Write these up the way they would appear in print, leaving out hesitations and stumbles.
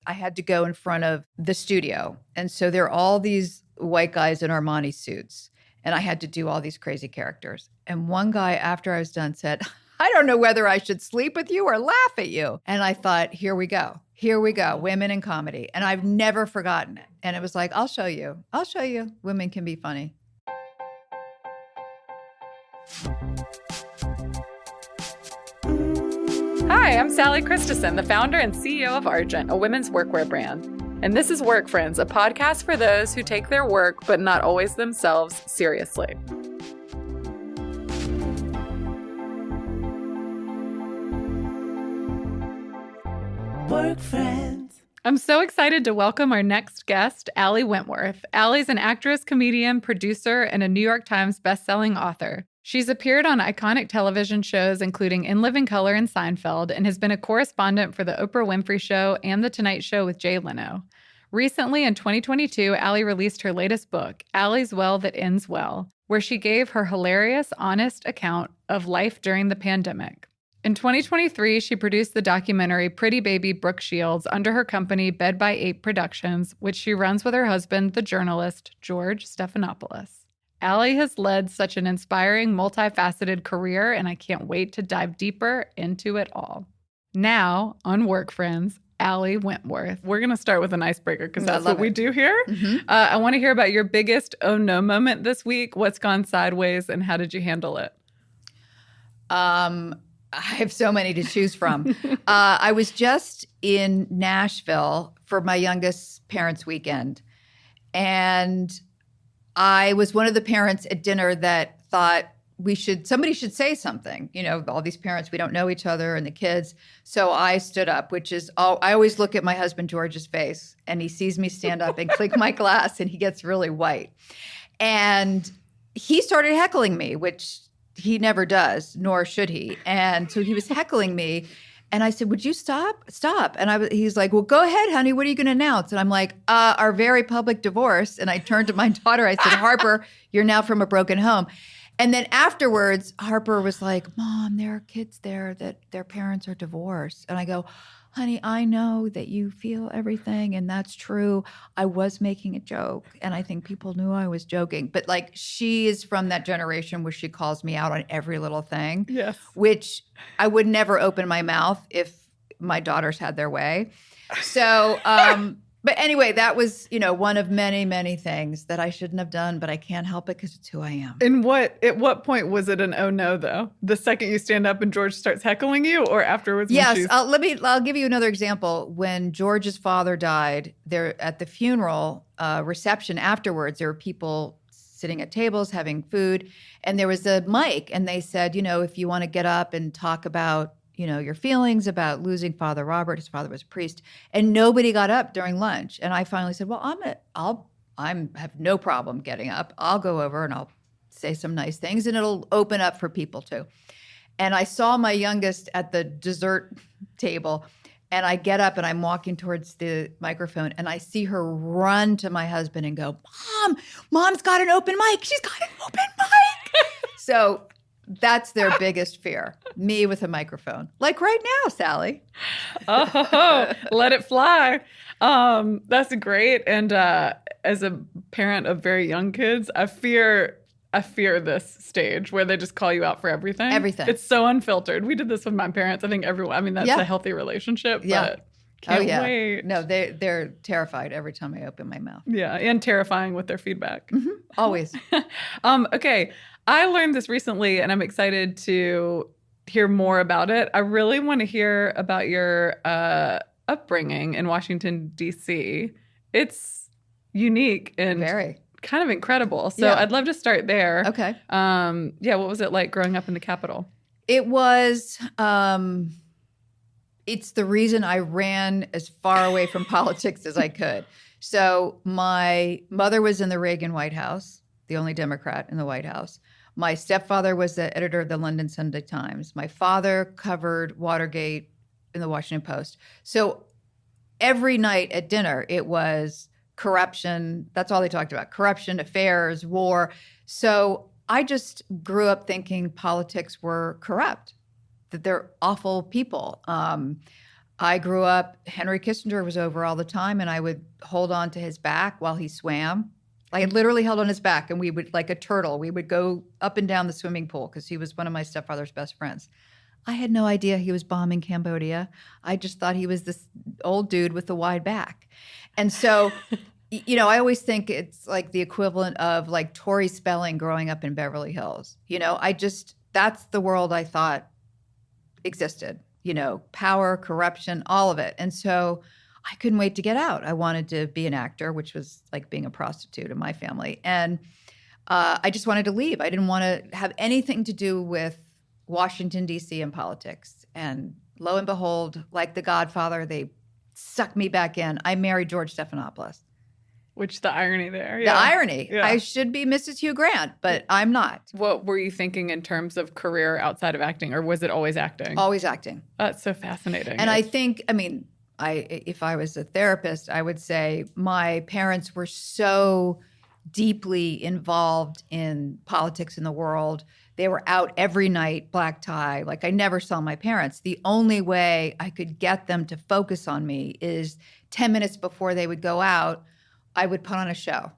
I had to go in front of the studio. And so there are all these white guys in Armani suits. And I had to do all these crazy characters. And one guy, after I was done, said, I don't know whether I should sleep with you or laugh at you. And I thought, here we go. Here we go. Women in comedy. And I've never forgotten it. And it was like, I'll show you. I'll show you. Women can be funny. Hi, I'm Sally Christensen, the founder and CEO of Argent, a women's workwear brand. And this is Work Friends, a podcast for those who take their work, but not always themselves, seriously. Work Friends. I'm so excited to welcome our next guest, Ali Wentworth. Ali's an actress, comedian, producer, and a New York Times bestselling author. She's appeared on iconic television shows, including In Living Color and Seinfeld, and has been a correspondent for The Oprah Winfrey Show and The Tonight Show with Jay Leno. Recently, in 2022, Ali released her latest book, Ali's Well That Ends Well, where she gave her hilarious, honest account of life during the pandemic. In 2023, she produced the documentary Pretty Baby Brooke Shields under her company Bed by 8 Productions, which she runs with her husband, the journalist George Stephanopoulos. Ali has led such an inspiring, multifaceted career, and I can't wait to dive deeper into it all. Now, on Work Friends, Ali Wentworth. We're going to start with an icebreaker because that's what we do here. Mm-hmm. I want to hear about your biggest oh no moment this week. What's gone sideways and how did you handle it? I have so many to choose from. I was just in Nashville for my youngest parents' weekend, and I was one of the parents at dinner that thought somebody should say something. You know, all these parents, we don't know each other and the kids. So I stood up, I always look at my husband George's face and he sees me stand up and click my glass and he gets really white. And he started heckling me, which he never does, nor should he. And so he was heckling me. And I said, would you stop? Stop. And he's like, well, go ahead, honey. What are you going to announce? And I'm like, our very public divorce. And I turned to my daughter. I said, Harper, you're now from a broken home. And then afterwards, Harper was like, Mom, there are kids there that their parents are divorced. And I go, honey, I know that you feel everything. And that's true. I was making a joke. And I think people knew I was joking. But like, she is from that generation where she calls me out on every little thing. Yes. Which I would never open my mouth if my daughters had their way. So, but anyway, that was, one of many, many things that I shouldn't have done, but I can't help it because it's who I am. And at what point was it an oh no, though? The second you stand up and George starts heckling you, or afterwards? Yes, I'll give you another example. When George's father died, there at the funeral reception afterwards, there were people sitting at tables having food, and there was a mic, and they said, if you want to get up and talk about your feelings about losing Father Robert. His father was a priest, and nobody got up during lunch. And I finally said, well, I have no problem getting up. I'll go over and I'll say some nice things and it'll open up for people too. And I saw my youngest at the dessert table, and I get up and I'm walking towards the microphone and I see her run to my husband and go, Mom's got an open mic. She's got an open mic. So that's their biggest fear, me with a microphone. Like right now, Sally. Oh, let it fly. That's great. And as a parent of very young kids, I fear this stage where they just call you out for everything. Everything. It's so unfiltered. We did this with my parents. I think that's a healthy relationship, but can't wait. No, they're terrified every time I open my mouth. Yeah, and terrifying with their feedback. Mm-hmm. Always. Okay. I learned this recently, and I'm excited to hear more about it. I really want to hear about your upbringing in Washington, D.C. It's unique and very kind of incredible. So I'd love to start there. Okay. What was it like growing up in the Capitol? It was, it's the reason I ran as far away from politics as I could. So my mother was in the Reagan White House, the only Democrat in the White House. My stepfather was the editor of the London Sunday Times. My father covered Watergate in the Washington Post. So every night at dinner, it was corruption. That's all they talked about. Corruption, affairs, war. So I just grew up thinking politics were corrupt, that they're awful people. I grew up, Henry Kissinger was over all the time, and I would hold on to his back while he swam. I literally held on his back, and we would, like a turtle, we would go up and down the swimming pool because he was one of my stepfather's best friends. I had no idea he was bombing Cambodia. I just thought he was this old dude with a wide back. And so, I always think it's like the equivalent of like Tori Spelling growing up in Beverly Hills. That's the world I thought existed. Power, corruption, all of it. And so I couldn't wait to get out. I wanted to be an actor, which was like being a prostitute in my family. And I just wanted to leave. I didn't want to have anything to do with Washington, D.C. and politics. And lo and behold, like The Godfather, they sucked me back in. I married George Stephanopoulos. Which the irony there. Yeah. The irony. Yeah. I should be Mrs. Hugh Grant, but I'm not. What were you thinking in terms of career outside of acting, or was it always acting? Always acting. That's so fascinating. And I think, if I was a therapist, I would say my parents were so deeply involved in politics in the world. They were out every night, black tie. Like, I never saw my parents. The only way I could get them to focus on me is 10 minutes before they would go out, I would put on a show.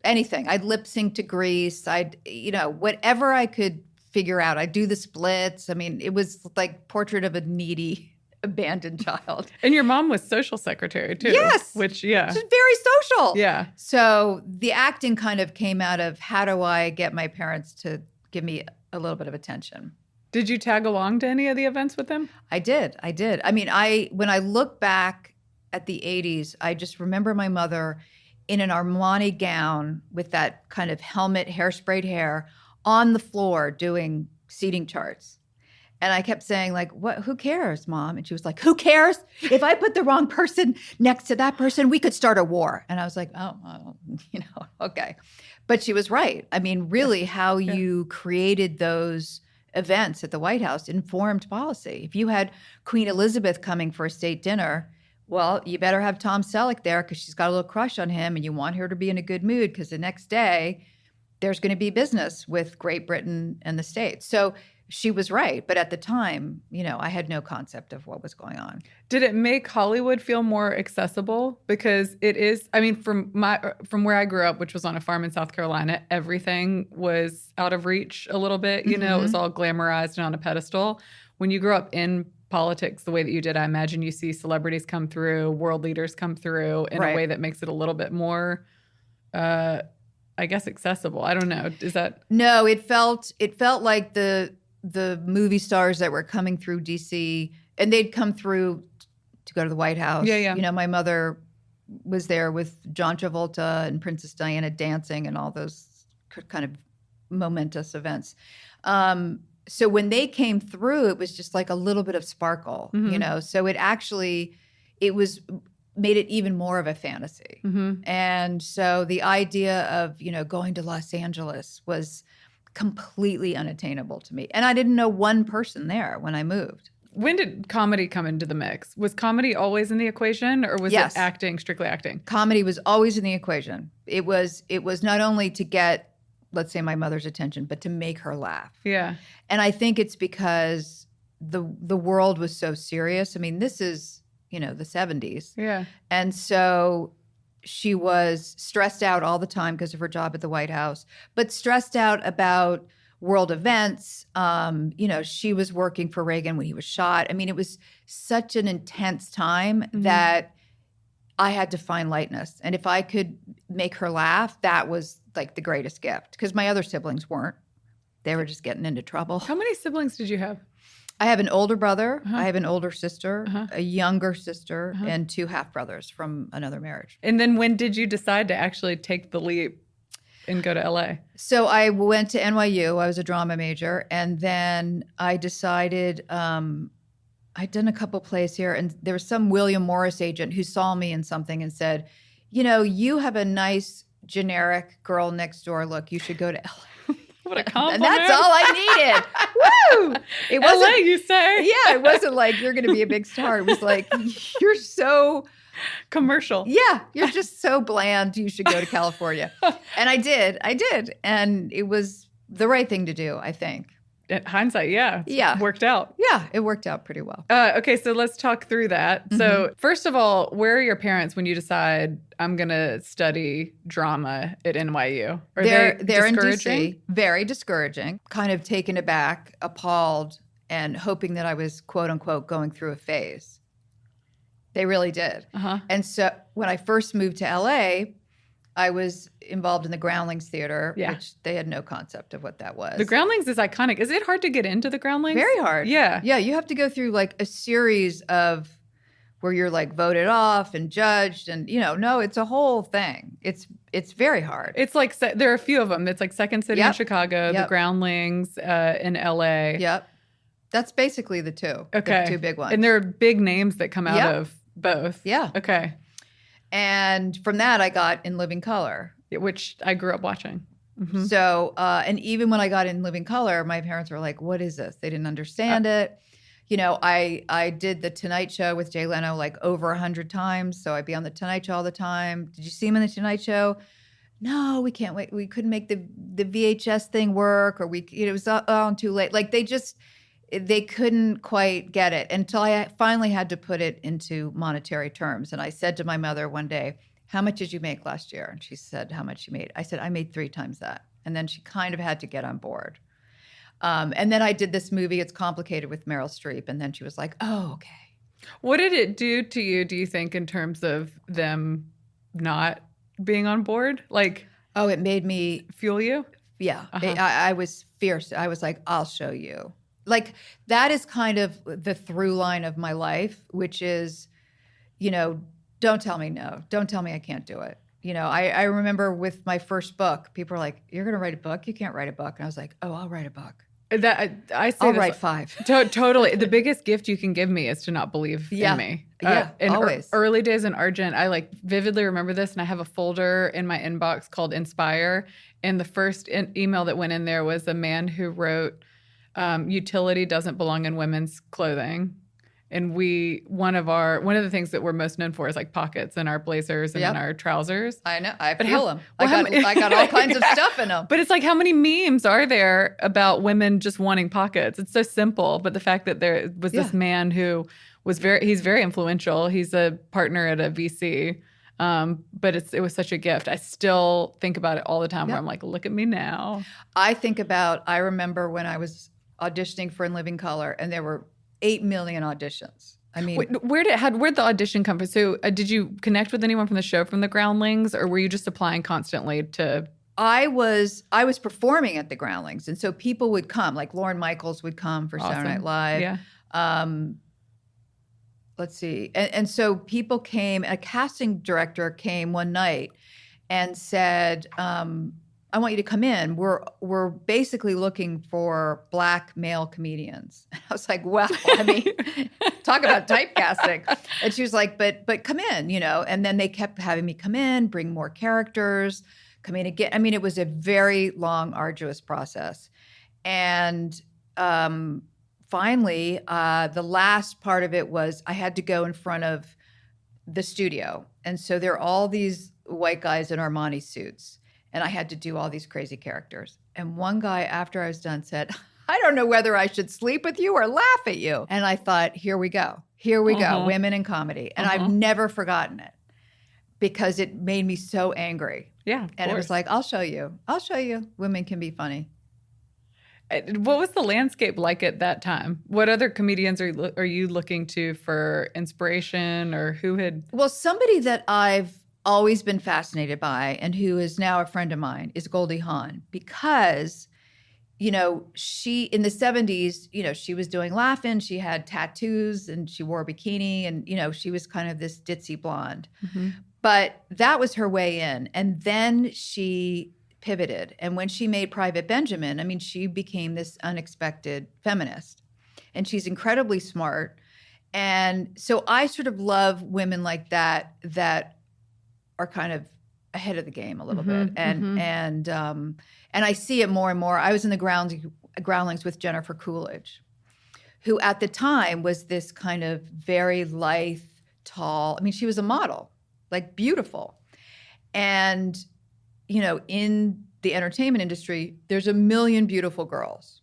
Anything. I'd lip sync to Grease. Whatever I could figure out. I'd do the splits. It was like Portrait of a Needy, abandoned child. And your mom was social secretary too. Yes. Which, yeah. She's very social. Yeah. So the acting kind of came out of, how do I get my parents to give me a little bit of attention? Did you tag along to any of the events with them? I did. When I look back at the 80s, I just remember my mother in an Armani gown with that kind of helmet, hairsprayed hair, on the floor doing seating charts. And I kept saying, like, "What? Who cares, Mom?" And she was like, "Who cares? If I put the wrong person next to that person, we could start a war." And I was like, "Oh, okay." But she was right. Really, how you created those events at the White House informed policy. If you had Queen Elizabeth coming for a state dinner, well, you better have Tom Selleck there because she's got a little crush on him, and you want her to be in a good mood because the next day there's going to be business with Great Britain and the States. So she was right. But at the time, I had no concept of what was going on. Did it make Hollywood feel more accessible? Because it is, from where I grew up, which was on a farm in South Carolina, everything was out of reach a little bit. It was all glamorized and on a pedestal. When you grew up in politics the way that you did, I imagine you see celebrities come through, world leaders come through in a way that makes it a little bit more, accessible. I don't know. Is that? No, it felt like the movie stars that were coming through DC, and they'd come through to go to the White House. Yeah. My mother was there with John Travolta and Princess Diana dancing and all those kind of momentous events. So when they came through, it was just like a little bit of sparkle, so it made it even more of a fantasy. And so the idea of, going to Los Angeles was completely unattainable to me. And I didn't know one person there when I moved. When did comedy come into the mix? Was comedy always in the equation, or was it acting, strictly acting? Comedy was always in the equation. It was not only to get, let's say, my mother's attention, but to make her laugh. Yeah. And I think it's because the world was so serious. This is, the 70s. Yeah. And so she was stressed out all the time because of her job at the White House, but stressed out about world events. She was working for Reagan when he was shot. It was such an intense time that I had to find lightness. And if I could make her laugh, that was like the greatest gift, because my other siblings weren't. They were just getting into trouble. How many siblings did you have? I have an older brother. I have an older sister, a younger sister, and two half-brothers from another marriage. And then when did you decide to actually take the leap and go to LA? So I went to NYU. I was a drama major. And then I decided I'd done a couple plays here. And there was some William Morris agent who saw me in something and said, you have a nice generic girl next door look. You should go to LA. What a compliment. And that's all I needed. Woo! It wasn't, LA, you say? Yeah, it wasn't like you're going to be a big star. It was like, you're so commercial. Yeah, you're just so bland. You should go to California. And I did. And it was the right thing to do, I think. hindsight, it's worked out. Yeah, it worked out pretty well. Okay, so let's talk through that. Mm-hmm. So first of all, where are your parents when you decide I'm going to study drama at NYU? They're in DC, very discouraging, kind of taken aback, appalled, and hoping that I was, quote unquote, going through a phase. They really did. Uh-huh. And so when I first moved to LA, I was involved in the Groundlings Theater, which they had no concept of what that was. The Groundlings is iconic. Is it hard to get into the Groundlings? Very hard. Yeah. Yeah, you have to go through like a series of where you're like voted off and judged and, no, it's a whole thing. It's very hard. It's like, there are a few of them. It's like Second City in Chicago, the Groundlings in LA. Yep. That's basically the two. Okay. The two big ones. And there are big names that come out of both. Yeah. Okay. And from that, I got In Living Color, which I grew up watching. Mm-hmm. So, and even when I got In Living Color, my parents were like, what is this? They didn't understand it. I did The Tonight Show with Jay Leno like over 100 times. So I'd be on The Tonight Show all the time. Did you see him in The Tonight Show? No, we can't wait. We couldn't make the VHS thing work, or it was on too late. Like they couldn't quite get it until I finally had to put it into monetary terms. And I said to my mother one day, how much did you make last year? And she said, how much you made? I said, I made 3 times that. And then she kind of had to get on board. And then I did this movie, It's Complicated, with Meryl Streep. And then she was like, oh, okay. What did it do to you, do you think, in terms of them not being on board? Like, oh, it made me fuel you? Yeah. Uh-huh. I was fierce. I was like, I'll show you. Like, that is kind of the through line of my life, which is, don't tell me no. Don't tell me I can't do it. I remember with my first book, people were like, you're going to write a book? You can't write a book. And I was like, oh, I'll write a book. I'll write 5. Totally. The biggest gift you can give me is to not believe in me. In always. Early days in Argent, I vividly remember this, and I have a folder in my inbox called Inspire. And the first email that went in there was a man who wrote, utility doesn't belong in women's clothing. And one of the things that we're most known for is like pockets in our blazers and in our trousers. I know. I feel them. I got all kinds of stuff in them. But it's like, how many memes are there about women just wanting pockets? It's so simple. But the fact that there was this man who was he's very influential. He's a partner at a VC. But it was such a gift. I still think about it all the time where I'm like, look at me now. I remember when I was auditioning for In Living Color, and there were 8 million auditions. I mean, where'd the audition come from? So did you connect with anyone from the show from the Groundlings, or were you just applying constantly to? I was performing at the Groundlings, and so people would come, like Lorne Michaels would come for Saturday Night Live. Yeah. Let's see. And so people came, a casting director came one night and said, I want you to come in. We're basically looking for Black male comedians. I was like, well, I mean, talk about typecasting. And she was like, but come in, And then they kept having me come in, bring more characters, come in again. I mean, it was a very long, arduous process. And finally, the last part of it was I had to go in front of the studio. And so there are all these white guys in Armani suits. And I had to do all these crazy characters. And one guy, after I was done, said, I don't know whether I should sleep with you or laugh at you. And I thought, here we go. Here we go, women in comedy. And I've never forgotten it because it made me so angry. Yeah, and it was like, I'll show you. Women can be funny. What was the landscape like at that time? What other comedians are you looking to for inspiration, or who had? Well, somebody that I've always been fascinated by and who is now a friend of mine is Goldie Hawn, because, she, in the 70s, she was doing Laugh-In, she had tattoos and she wore a bikini and, she was kind of this ditzy blonde. Mm-hmm. But that was her way in. And then she pivoted. And when she made Private Benjamin, I mean, she became this unexpected feminist. And she's incredibly smart. And so I sort of love women like that are kind of ahead of the game a little bit. And I see it more and more. I was in the Groundlings with Jennifer Coolidge, who at the time was this kind of very lithe, tall. I mean, she was a model, like beautiful. And, in the entertainment industry, there's a million beautiful girls.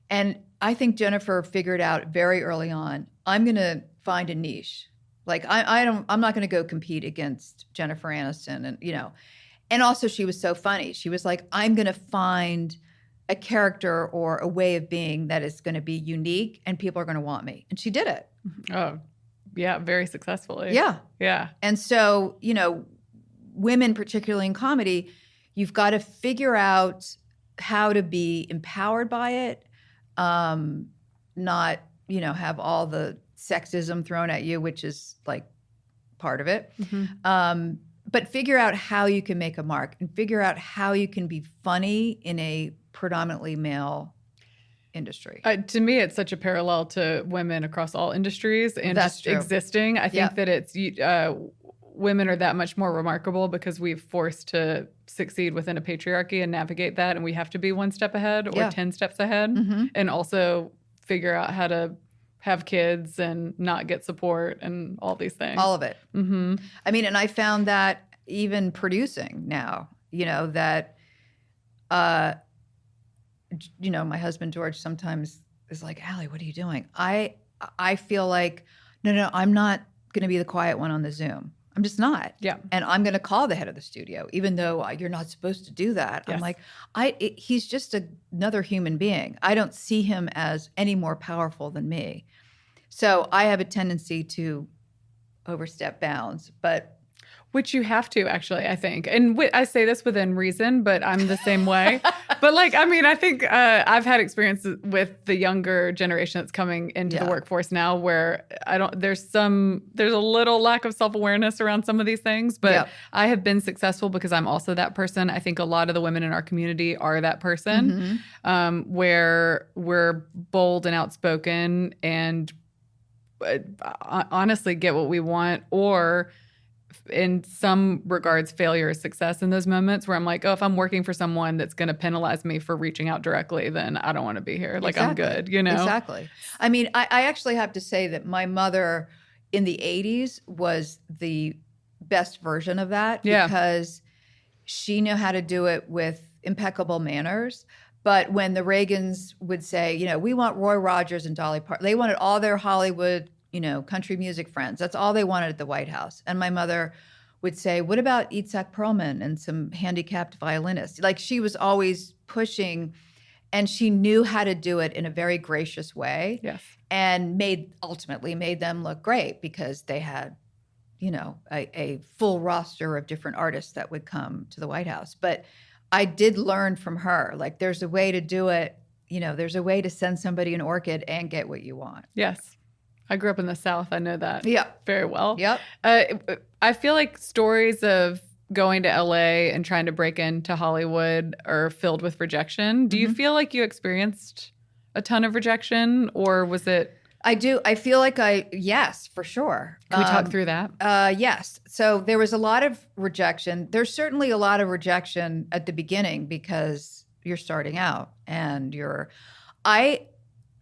And I think Jennifer figured out very early on, I'm going to find a niche. Like I'm not going to go compete against Jennifer Aniston, and and also she was so funny. She was like, I'm going to find a character or a way of being that is going to be unique and people are going to want me. And she did it. Oh, yeah, very successfully. Yeah. Yeah. And so, women, particularly in comedy, you've got to figure out how to be empowered by it, not, have all the sexism thrown at you, which is like part of it. But figure out how you can make a mark and figure out how you can be funny in a predominantly male industry. To me, it's such a parallel to women across all industries and That's just true. existing. I think that it's women are that much more remarkable because we've forced to succeed within a patriarchy and navigate that, and we have to be one step ahead or 10 steps ahead, and also figure out how to have kids and not get support and all these things. All of it. I mean, and I found that even producing now, that, my husband, George, sometimes is like, Allie, what are you doing? I feel like, no, I'm not going to be the quiet one on the Zoom. I'm just not. Yeah. And I'm going to call the head of the studio, even though you're not supposed to do that. Yes. I'm like, he's just another human being. I don't see him as any more powerful than me. So I have a tendency to overstep bounds, but which you have to, actually, I think. And I say this within reason, but I'm the same way. But I think I've had experience with the younger generation that's coming into the workforce now where there's a little lack of self-awareness around some of these things, but I have been successful because I'm also that person. I think a lot of the women in our community are that person, where we're bold and outspoken and honestly get what we want, or in some regards, failure is success in those moments where I'm like, oh, if I'm working for someone that's going to penalize me for reaching out directly, then I don't want to be here. Like, exactly. I'm good, Exactly. I mean, I actually have to say that my mother in the 80s was the best version of that because she knew how to do it with impeccable manners. But when the Reagans would say, we want Roy Rogers and Dolly Parton, they wanted all their Hollywood country music friends. That's all they wanted at the White House. And my mother would say, what about Itzhak Perlman and some handicapped violinists? Like, she was always pushing, and she knew how to do it in a very gracious way. Yes. And ultimately made them look great because they had, a full roster of different artists that would come to the White House. But I did learn from her, like, there's a way to do it. There's a way to send somebody an orchid and get what you want. Yes. I grew up in the South. I know that very well. Yep. I feel like stories of going to LA and trying to break into Hollywood are filled with rejection. Do you feel like you experienced a ton of rejection, or was it? I do. I feel like yes, for sure. Can we talk through that? Yes. So there was a lot of rejection. There's certainly a lot of rejection at the beginning because you're starting out and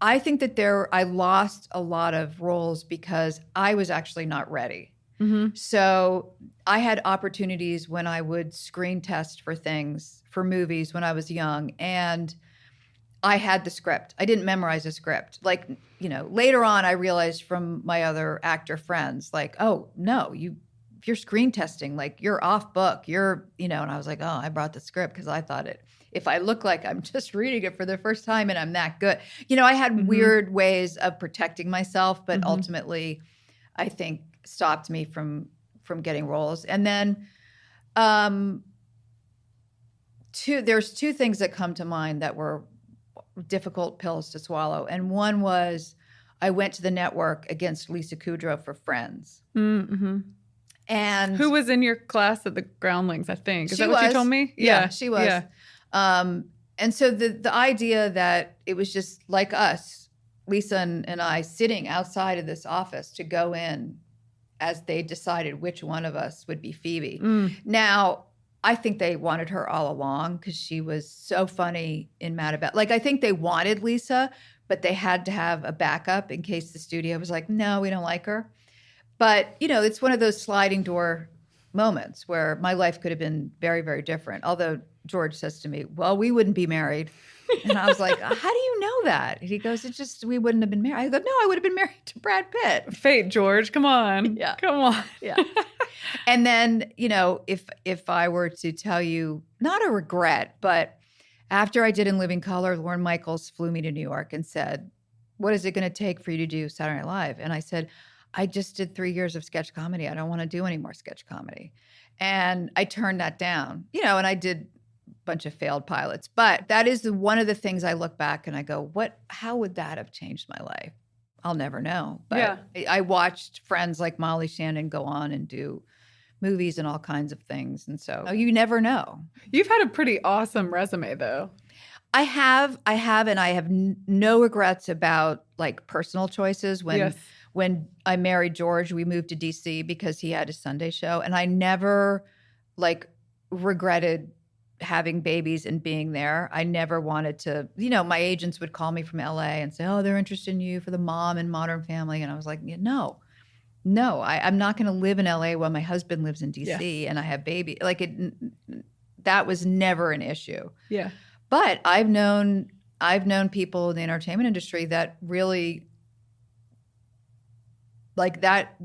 I think that I lost a lot of roles because I was actually not ready. So I had opportunities when I would screen test for things, for movies when I was young, and I had the script. I didn't memorize the script. Like, later on I realized from my other actor friends, like, oh, no, if you're screen testing, like, you're off book. And I was like, oh, I brought the script because I thought if I look like I'm just reading it for the first time and I'm that good. I had weird ways of protecting myself, but ultimately I think stopped me from getting roles. And then there's two things that come to mind that were difficult pills to swallow. And one was I went to the network against Lisa Kudrow for Friends. And who was in your class at the Groundlings, I think. Is that what you told me? Yeah, she was. Yeah. And so the idea that it was just like us, Lisa and I, sitting outside of this office to go in as they decided which one of us would be Phoebe. Now, I think they wanted her all along because she was so funny in Mad About. Like, I think they wanted Lisa, but they had to have a backup in case the studio was like, no, we don't like her. But, it's one of those sliding door moments where my life could have been very, very different. Although George says to me, well, we wouldn't be married. And I was like, how do you know that? And he goes, it's just, we wouldn't have been married. I go, no, I would have been married to Brad Pitt. Fate, George. Come on. Yeah. Come on. Yeah. And then, if I were to tell you, not a regret, but after I did In Living Color, Lorne Michaels flew me to New York and said, what is it going to take for you to do Saturday Night Live? And I said, I just did 3 years of sketch comedy. I don't want to do any more sketch comedy. And I turned that down, and I did a bunch of failed pilots. But that is one of the things I look back and I go, how would that have changed my life? I'll never know. But I watched friends like Molly Shannon go on and do movies and all kinds of things. And so you never know. You've had a pretty awesome resume, though. I have, and I have no regrets about like personal choices. When I married George, we moved to DC because he had a Sunday show, and I never like regretted having babies and being there. I never wanted to, my agents would call me from LA and say, oh, they're interested in you for the mom and Modern Family. And I was like, no, I'm not going to live in LA while my husband lives in DC and I have baby. That was never an issue. Yeah. But I've known people in the entertainment industry that really like that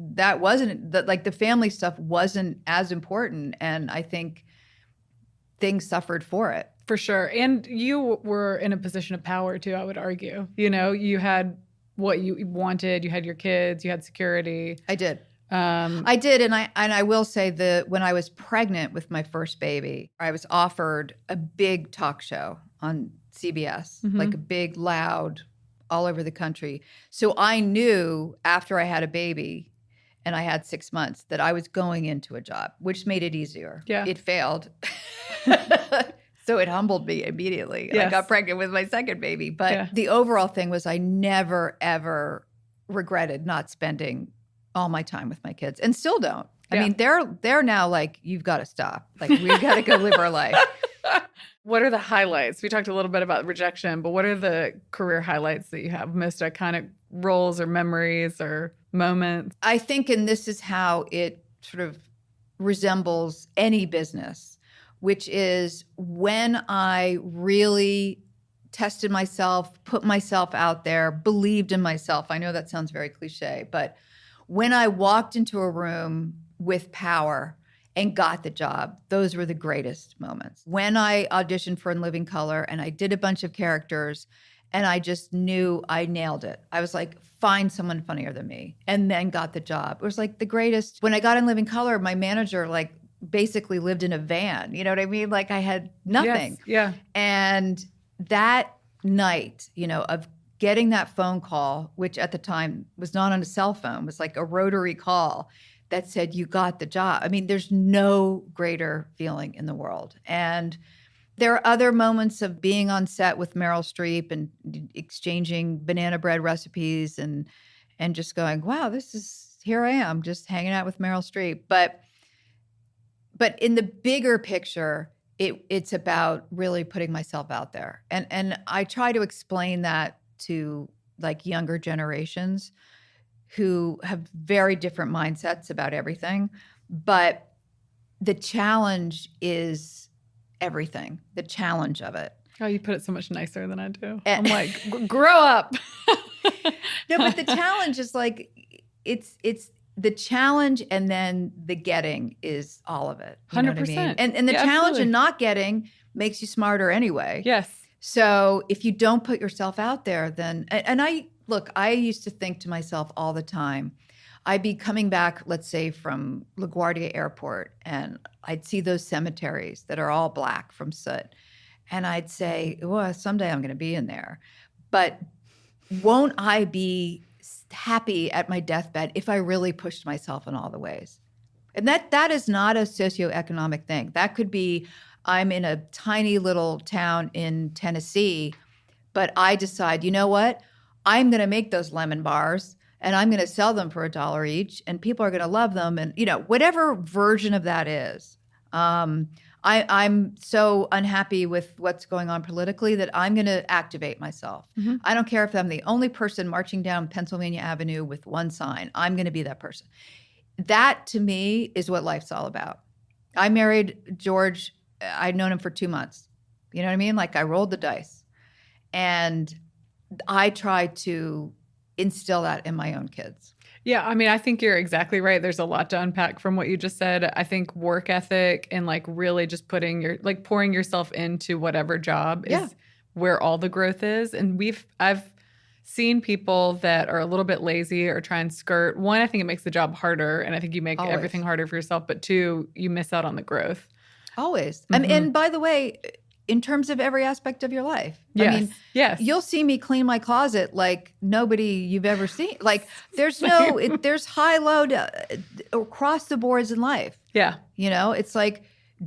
wasn't like the family stuff wasn't as important. And I think things suffered for it. For sure. And you were in a position of power too, I would argue. You had what you wanted, you had your kids, you had security. I did. I did. And I will say that when I was pregnant with my first baby, I was offered a big talk show on CBS, like a big, loud, all over the country. So I knew after I had a baby and I had 6 months that I was going into a job, which made it easier. Yeah. It failed. So it humbled me immediately. Yes. I got pregnant with my second baby. But the overall thing was I never, ever regretted not spending all my time with my kids, and still don't. I mean, they're now like, you've got to stop. Like, we've got to go live our life. What are the highlights? We talked a little bit about rejection, but what are the career highlights that you have? Most iconic roles or memories or moments? I think, and this is how it sort of resembles any business, which is when I really tested myself, put myself out there, believed in myself. I know that sounds very cliche, but when I walked into a room with power and got the job, those were the greatest moments. When I auditioned for In Living Color and I did a bunch of characters and I just knew I nailed it. I was like, find someone funnier than me, and then got the job. It was like the greatest. When I got In Living Color, my manager like basically lived in a van. You know what I mean? Like I had nothing. Yes, yeah. And that night, of getting that phone call, which at the time was not on a cell phone, was like a rotary call that said, you got the job. I mean, there's no greater feeling in the world. And there are other moments of being on set with Meryl Streep and exchanging banana bread recipes and just going, wow, here I am just hanging out with Meryl Streep. But in the bigger picture, it's about really putting myself out there. And I try to explain that to like younger generations who have very different mindsets about everything. But the challenge is everything, the challenge of it. Oh, you put it so much nicer than I do. I'm like, grow up. No, but the challenge is like, it's the challenge, and then the getting is all of it. 100%. I mean? And the challenge absolutely. in not getting makes you smarter anyway. Yes. So if you don't put yourself out there, then, and I used to think to myself all the time, I'd be coming back, let's say from LaGuardia Airport, and I'd see those cemeteries that are all black from soot. And I'd say, well, someday I'm going to be in there. But won't I be happy at my deathbed if I really pushed myself in all the ways? And that is not a socioeconomic thing. That could be, I'm in a tiny little town in Tennessee, but I decide, you know what? I'm going to make those lemon bars and I'm going to sell them for $1 each and people are going to love them. And, whatever version of that is. I'm so unhappy with what's going on politically that I'm going to activate myself. Mm-hmm. I don't care if I'm the only person marching down Pennsylvania Avenue with one sign. I'm going to be that person. That, to me, is what life's all about. I married George I'd known him for 2 months. You know what I mean? Like I rolled the dice. And I try to instill that in my own kids. Yeah, I mean, I think you're exactly right. There's a lot to unpack from what you just said. I think work ethic and like really just pouring yourself into whatever job is where all the growth is. And I've seen people that are a little bit lazy or try and skirt. One, I think it makes the job harder, and I think you make everything harder for yourself. But two, you miss out on the growth. Always. Mm-hmm. And by the way, in terms of every aspect of your life. Yes. I mean, yes. You'll see me clean my closet like nobody you've ever seen. Like there's there's high, low across the boards in life. Yeah. You know, it's like,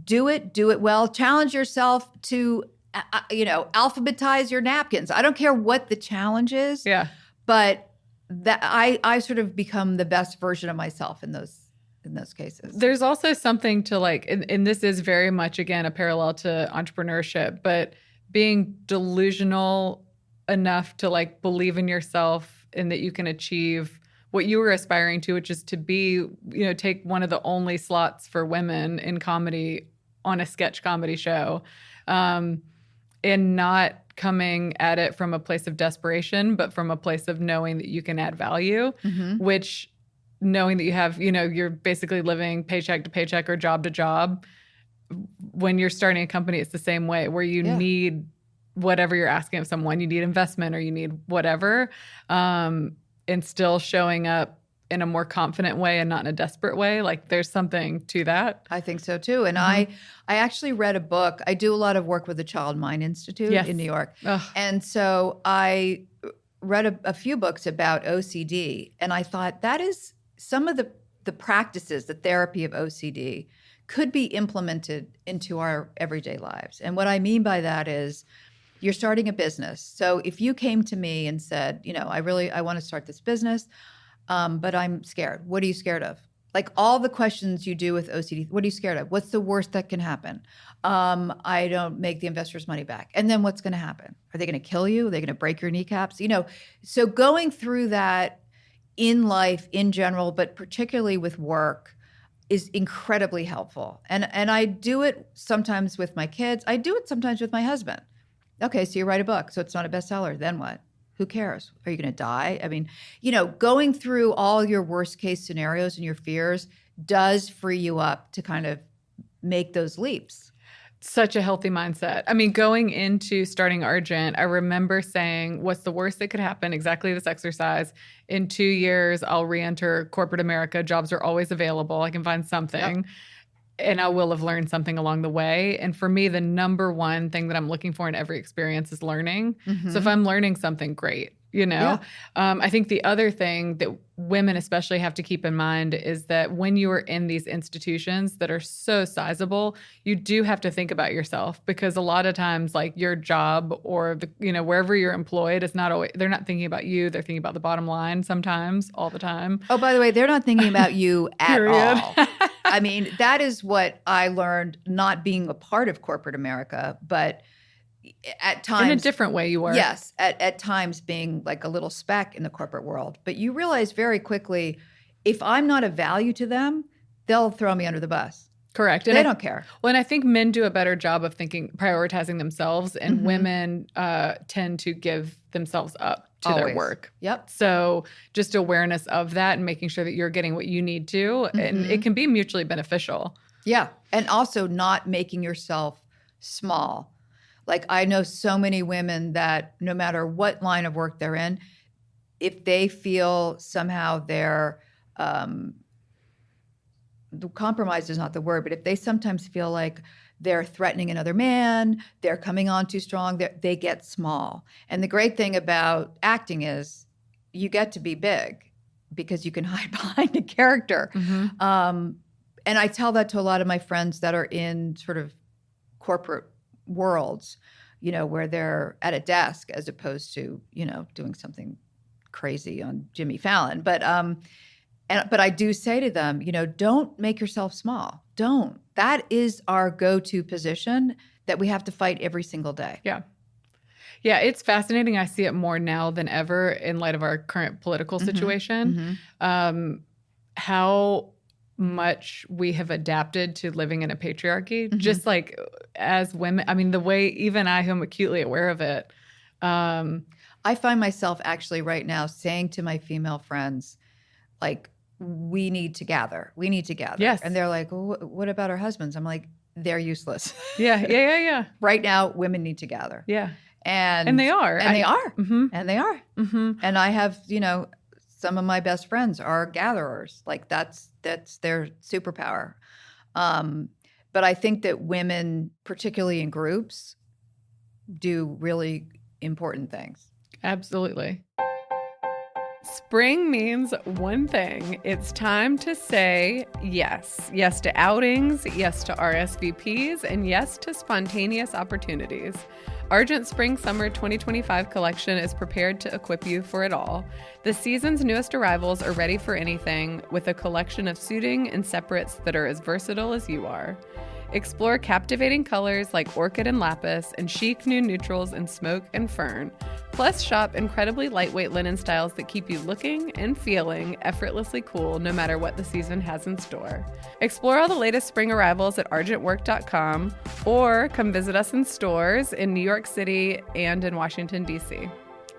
do it well, challenge yourself to, alphabetize your napkins. I don't care what the challenge is. Yeah. But that I sort of become the best version of myself in those cases. There's also something to like, and this is very much, again, a parallel to entrepreneurship, but being delusional enough to like believe in yourself and that you can achieve what you were aspiring to, which is to be, take one of the only slots for women in comedy on a sketch comedy show, and not coming at it from a place of desperation, but from a place of knowing that you can add value, which knowing that you have, you're basically living paycheck to paycheck or job to job. When you're starting a company, it's the same way where you need whatever you're asking of someone. You need investment or you need whatever, and still showing up in a more confident way and not in a desperate way. Like there's something to that. I think so too. And I actually read a book. I do a lot of work with the Child Mind Institute in New York. Ugh. And so I read a few books about OCD, and I thought that is some of the practices, the therapy of OCD could be implemented into our everyday lives. And what I mean by that is you're starting a business. So if you came to me and said, I want to start this business, but I'm scared. What are you scared of? Like all the questions you do with OCD, what are you scared of? What's the worst that can happen? I don't make the investors' money back. And then what's going to happen? Are they going to kill you? Are they going to break your kneecaps? So going through that in life in general, but particularly with work, is incredibly helpful. And I do it sometimes with my kids. I do it sometimes with my husband. Okay, so you write a book, so it's not a bestseller. Then what? Who cares? Are you going to die? I mean, going through all your worst case scenarios and your fears does free you up to kind of make those leaps. Such a healthy mindset. I mean, going into starting Argent, I remember saying, what's the worst that could happen? Exactly this exercise. In 2 years, I'll re-enter corporate America. Jobs are always available. I can find something. Yep. And I will have learned something along the way. And for me, the number one thing that I'm looking for in every experience is learning. So if I'm learning something, great. I think the other thing that women especially have to keep in mind is that when you are in these institutions that are so sizable, you do have to think about yourself, because a lot of times like your job or wherever you're employed is not always, they're not thinking about you. They're thinking about the bottom line sometimes, all the time. Oh, by the way, they're not thinking about you at all. I mean, that is what I learned not being a part of corporate America, but at times in a different way you were. Yes, at times being like a little speck in the corporate world. But you realize very quickly, if I'm not of value to them, they'll throw me under the bus. Correct. And they don't care. Well, and I think men do a better job of prioritizing themselves, and women tend to give themselves up to their work. Yep. So just awareness of that and making sure that you're getting what you need to, and it can be mutually beneficial. Yeah. And also not making yourself small. Like I know so many women that no matter what line of work they're in, if they feel somehow they're compromised is not the word, but if they sometimes feel like they're threatening another man, they're coming on too strong, they get small. And the great thing about acting is you get to be big because you can hide behind a character. And I tell that to a lot of my friends that are in sort of corporate worlds, where they're at a desk as opposed to, doing something crazy on Jimmy Fallon. But I do say to them, don't make yourself small. Don't. That is our go-to position that we have to fight every single day. Yeah. Yeah, it's fascinating. I see it more now than ever in light of our current political situation. How much we have adapted to living in a patriarchy. Just like as women. I mean, the way even I, who am acutely aware of it. I find myself actually right now saying to my female friends, like, we need to gather. We need to gather. Yes. And they're like, well, what about our husbands? I'm like, they're useless. Yeah. Right now, women need to gather. Yeah. And they are. And they are. Mm-hmm. And they are. Mm-hmm. And I have, some of my best friends are gatherers. Like that's their superpower. But I think that women, particularly in groups, do really important things. Absolutely. Spring means one thing. It's time to say yes. Yes to outings, yes to RSVPs, and yes to spontaneous opportunities. Argent Spring Summer 2025 collection is prepared to equip you for it all. The season's newest arrivals are ready for anything, with a collection of suiting and separates that are as versatile as you are. Explore captivating colors like orchid and lapis and chic new neutrals in smoke and fern. Plus, shop incredibly lightweight linen styles that keep you looking and feeling effortlessly cool no matter what the season has in store. Explore all the latest spring arrivals at argentwork.com or come visit us in stores in New York City and in Washington, D.C.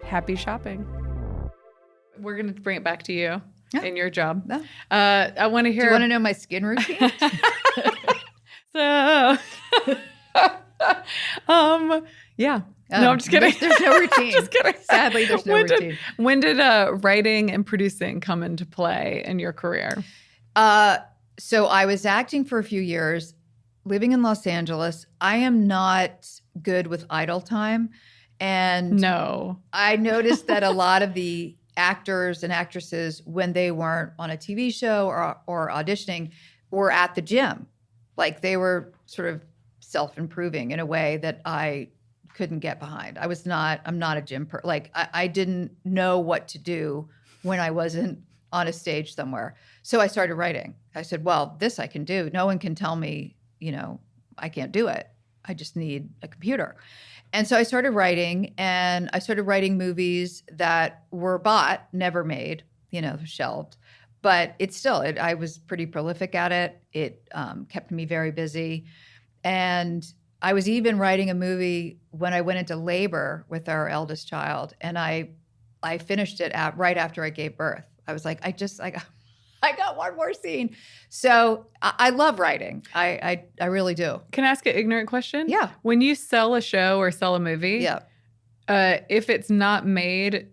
Happy shopping. We're going to bring it back to you in your job. No. I want to hear... Do you want to know my skin routine? So, yeah. No, I'm just kidding. There's no routine. Just kidding. Sadly, there's no routine. When did writing and producing come into play in your career? So I was acting for a few years, living in Los Angeles. I am not good with idle time. And no, I noticed that a lot of the actors and actresses, when they weren't on a TV show or auditioning, were at the gym. Like they were sort of self-improving in a way that I couldn't get behind. I'm not a gym person. Like I didn't know what to do when I wasn't on a stage somewhere. So I started writing. I said, well, this I can do. No one can tell me, I can't do it. I just need a computer. And so I started writing, and I started writing movies that were bought, never made, shelved. But I was pretty prolific at it. It kept me very busy. And I was even writing a movie when I went into labor with our eldest child. And I finished it right after I gave birth. I was like, I got one more scene. So I love writing. I really do. Can I ask an ignorant question? Yeah. When you sell a show or sell a movie, if it's not made,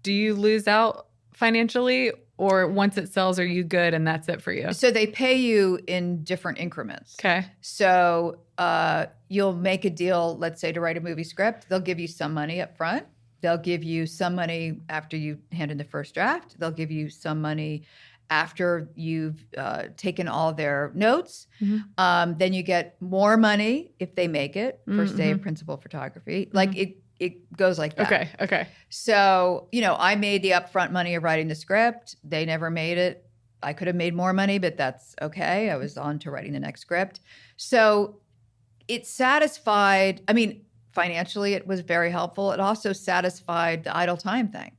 do you lose out financially? Or once it sells, are you good and that's it for you? So they pay you in different increments. Okay. So you'll make a deal, let's say, to write a movie script. They'll give you some money up front. They'll give you some money after you hand in the first draft. They'll give you some money after you've taken all their notes. Mm-hmm. Then you get more money if they make it for, say, principal photography. Mm-hmm. Like it goes like that. Okay. So, I made the upfront money of writing the script. They never made it. I could have made more money, but that's okay. I was on to writing the next script. So it satisfied, financially it was very helpful. It also satisfied the idle time thing.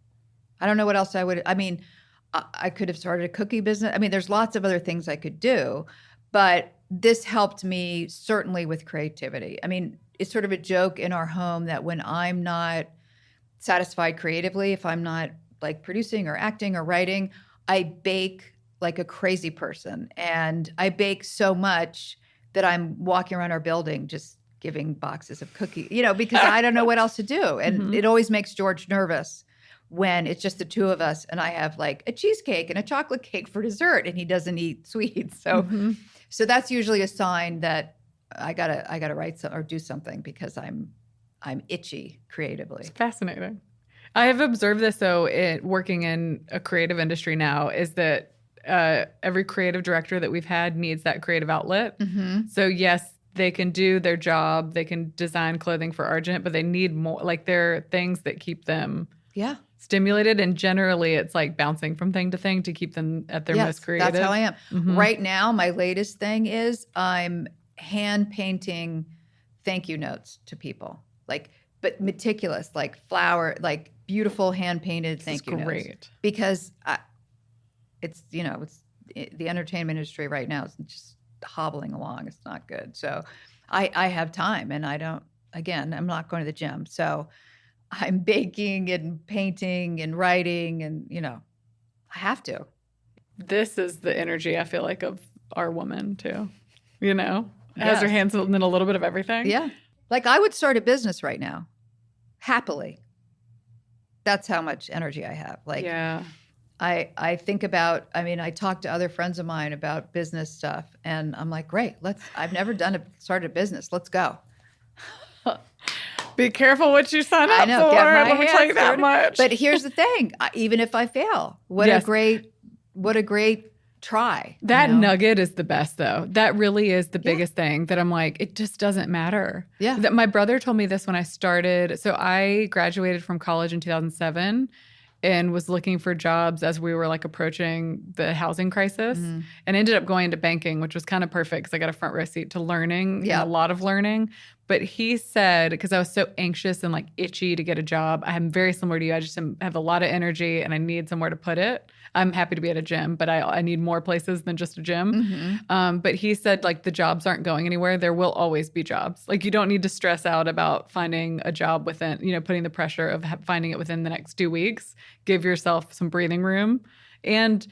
I don't know what else I could have started a cookie business. There's lots of other things I could do, but this helped me certainly with creativity. It's sort of a joke in our home that when I'm not satisfied creatively, if I'm not like producing or acting or writing, I bake like a crazy person. And I bake so much that I'm walking around our building just giving boxes of cookies, because I don't know what else to do. And it always makes George nervous when it's just the two of us and I have like a cheesecake and a chocolate cake for dessert and he doesn't eat sweets. So that's usually a sign that I gotta write or do something because I'm itchy creatively. It's fascinating. I have observed this working in a creative industry now is that every creative director that we've had needs that creative outlet. Mm-hmm. So yes, they can do their job, they can design clothing for Argent, but they need more. Like there are things that keep them stimulated, and generally it's like bouncing from thing to thing to keep them at their most creative. That's how I am. Mm-hmm. Right now, my latest thing is I'm hand painting thank you notes to people, but meticulous, like flower, like beautiful hand painted thank you notes. Because it's the entertainment industry right now is just hobbling along. It's not good. So I have time, and I'm not going to the gym. So I'm baking and painting and writing, and, I have to. This is the energy, I feel like, of our woman too. Has Yes. her hands in a little bit of everything. Yeah. Like, I would start a business right now, happily. That's how much energy I have. Like, yeah. I think about, I talk to other friends of mine about business stuff, and I'm like, great, I've never started a business. Let's go. Be careful what you sign up I know, for. let me tell you that much. But here's the thing, even if I fail, what a great try. That nugget is the best, though. That really is the biggest thing that I'm like, it just doesn't matter. Yeah. That my brother told me this when I started. So I graduated from college in 2007 and was looking for jobs as we were like approaching the housing crisis, and ended up going into banking, which was kind of perfect because I got a front row seat to learning, and a lot of learning. But he said, because I was so anxious and like itchy to get a job, I'm very similar to you. I just have a lot of energy and I need somewhere to put it. I'm happy to be at a gym, but I need more places than just a gym. But he said, like, the jobs aren't going anywhere. There will always be jobs. Like, you don't need to stress out about finding a job within, putting the pressure of finding it within the next 2 weeks. Give yourself some breathing room. And,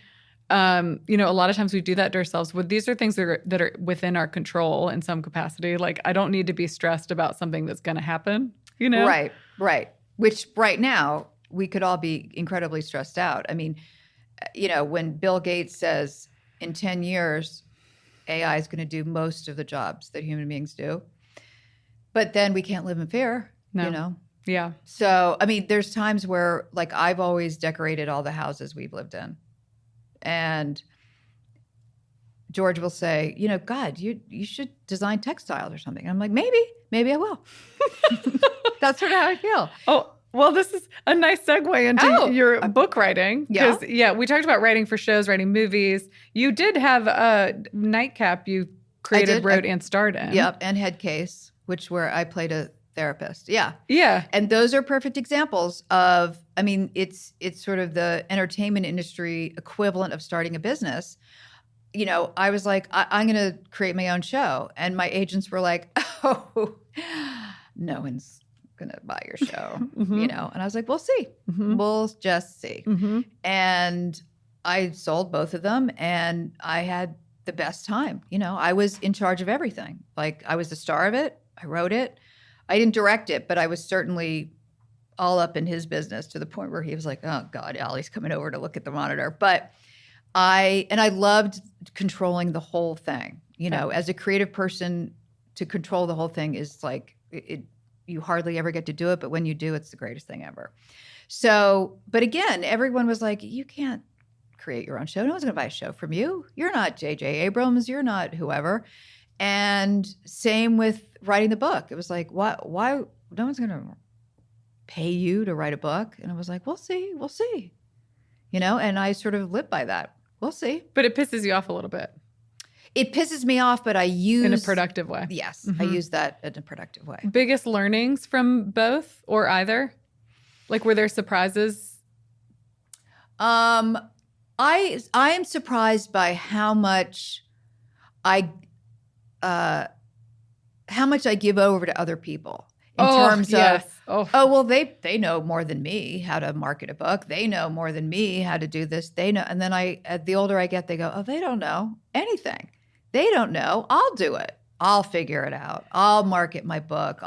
a lot of times we do that to ourselves. These are things that are within our control in some capacity. Like, I don't need to be stressed about something that's going to happen, Right. Which right now we could all be incredibly stressed out. When Bill Gates says in 10 years, AI is going to do most of the jobs that human beings do, but then we can't live in fear, Yeah. So, there's times where, like, I've always decorated all the houses we've lived in. And George will say, God, you should design textiles or something. And I'm like, maybe I will. That's sort of how I feel. Oh, well, this is a nice segue into your book writing. Because, we talked about writing for shows, writing movies. You did have a Nightcap you created, wrote, and starred in. Yep, and Head Case, where I played a therapist. Yeah. Yeah. And those are perfect examples of, it's sort of the entertainment industry equivalent of starting a business. I was like, I'm going to create my own show. And my agents were like, oh, no one's going to buy your show, And I was like, we'll see. We'll just see. And I sold both of them, and I had the best time. I was in charge of everything. Like, I was the star of it. I wrote it. I didn't direct it, but I was certainly all up in his business to the point where he was like, oh God, Allie's coming over to look at the monitor. But I loved controlling the whole thing. As a creative person, to control the whole thing is like, you hardly ever get to do it, but when you do, it's the greatest thing ever. So, but again, everyone was like, you can't create your own show. No one's going to buy a show from you. You're not J.J. Abrams. You're not whoever. And same with writing the book. It was like, why no one's going to pay you to write a book? And I was like, we'll see. And I sort of live by that. We'll see. But it pisses you off a little bit. It pisses me off, but I use... in a productive way. Yes, I use that in a productive way. Biggest learnings from both or either? Like, were there surprises? I am surprised by how much I give over to other people in terms of, well, they know more than me how to market a book. They know more than me how to do this. They know. And then the older I get, they go, oh, they don't know anything. They don't know. I'll do it. I'll figure it out. I'll market my book.